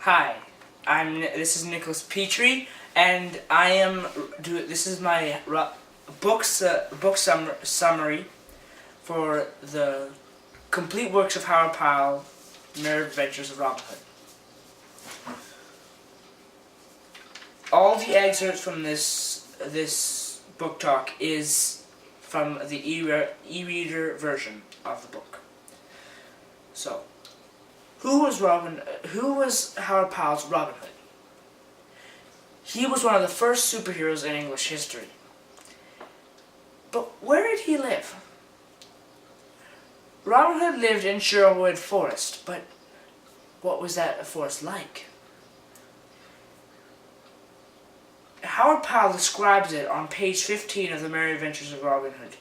Hi, this is Nicholas Petrie, and this is my book summary for the complete works of Howard Pyle, Merry Adventures of Robin Hood. All the excerpts from this book talk is from the e-reader version of the book. So, who was Howard Pyle's Robin Hood? He was one of the first superheroes in English history. But where did he live? Robin Hood lived in Sherwood Forest, but what was that forest like? Howard Pyle describes it on page 15 of the Merry Adventures of Robin Hood.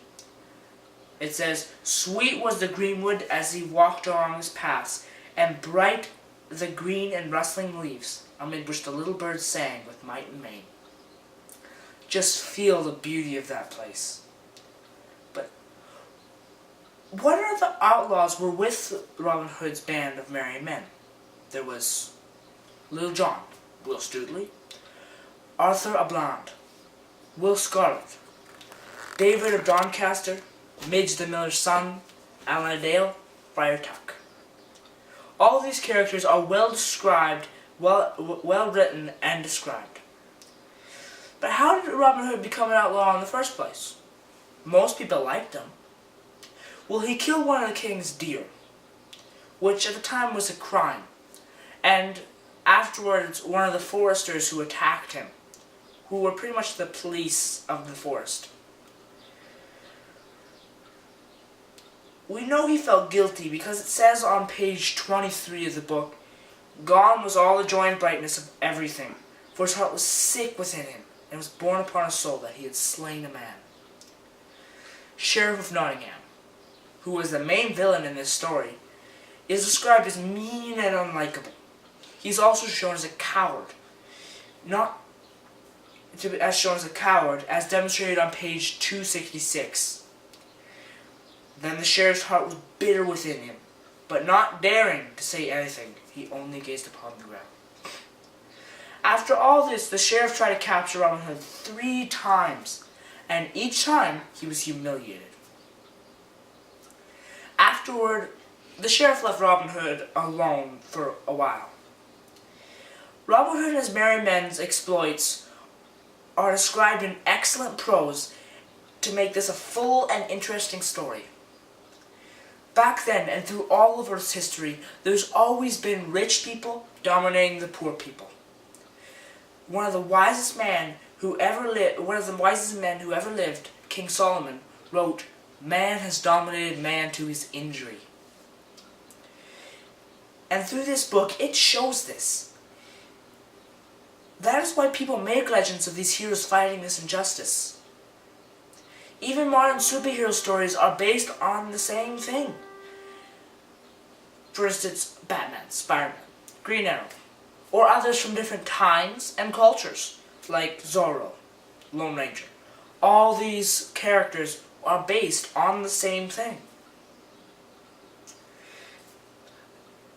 It says, "Sweet was the greenwood as he walked along his paths, and bright the green and rustling leaves, amid which the little birds sang with might and main." Just feel the beauty of that place. But what are the outlaws were with Robin Hood's band of merry men? There was Little John, Will Stutely, Arthur a Blonde, Will Scarlet, David of Doncaster, Midge the Miller's son, Alan a Dale, Friar Tuck. All these characters are well described, well written and described. But how did Robin Hood become an outlaw in the first place? Most people liked him. Well, he killed one of the king's deer, which at the time was a crime. And afterwards, one of the foresters who attacked him, who were pretty much the police of the forest. We know he felt guilty because it says on page 23 of the book, "Gone was all the joy and brightness of everything, for his heart was sick within him, and was borne upon his soul that he had slain a man." Sheriff of Nottingham, who was the main villain in this story, is described as mean and unlikable. He's also shown as a coward, as demonstrated on page 266. Then the sheriff's heart was bitter within him, but not daring to say anything, he only gazed upon the ground. After all this, the sheriff tried to capture Robin Hood 3 times, and each time he was humiliated. Afterward, the sheriff left Robin Hood alone for a while. Robin Hood and his merry men's exploits are described in excellent prose to make this a full and interesting story. Back then, and through all of Earth's history, there's always been rich people dominating the poor people. One of the wisest men who ever lived, King Solomon, wrote, "Man has dominated man to his injury." And through this book, it shows this. That is why people make legends of these heroes fighting this injustice. Even modern superhero stories are based on the same thing. For instance, Batman, Spider-Man, Green Arrow, or others from different times and cultures, like Zorro, Lone Ranger. All these characters are based on the same thing.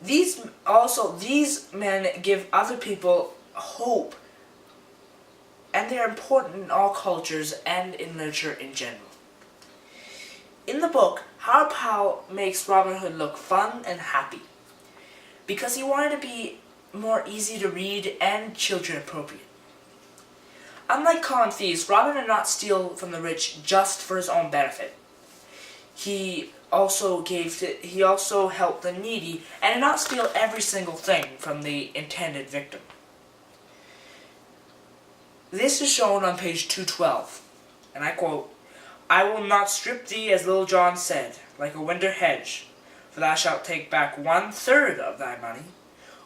These men give other people hope, and they are important in all cultures and in literature in general. In the book, Howard Pyle makes Robin Hood look fun and happy, because he wanted to be more easy to read and children appropriate. Unlike common thieves, Robin did not steal from the rich just for his own benefit. He also helped the needy and did not steal every single thing from the intended victim. This is shown on page 212, and I quote, "I will not strip thee, as Little John said, like a winter hedge, for thou shalt take back 1/3 of thy money.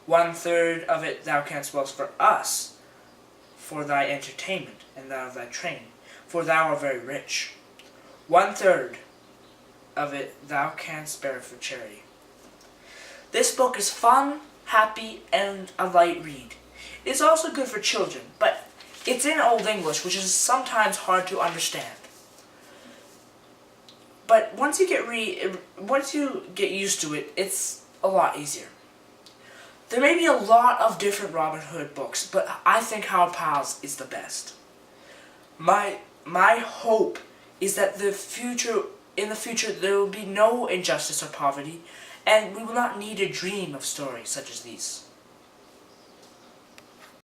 1/3 of it thou canst boast for us, for thy entertainment, and that of thy train, for thou art very rich. 1/3 of it thou canst spare for charity." This book is fun, happy, and a light read. It is also good for children, but it's in Old English, which is sometimes hard to understand. But once you get used to it, it's a lot easier. There may be a lot of different Robin Hood books, but I think Howard Pyle's is the best. My hope is that in the future there will be no injustice or poverty, and we will not need to dream of stories such as these.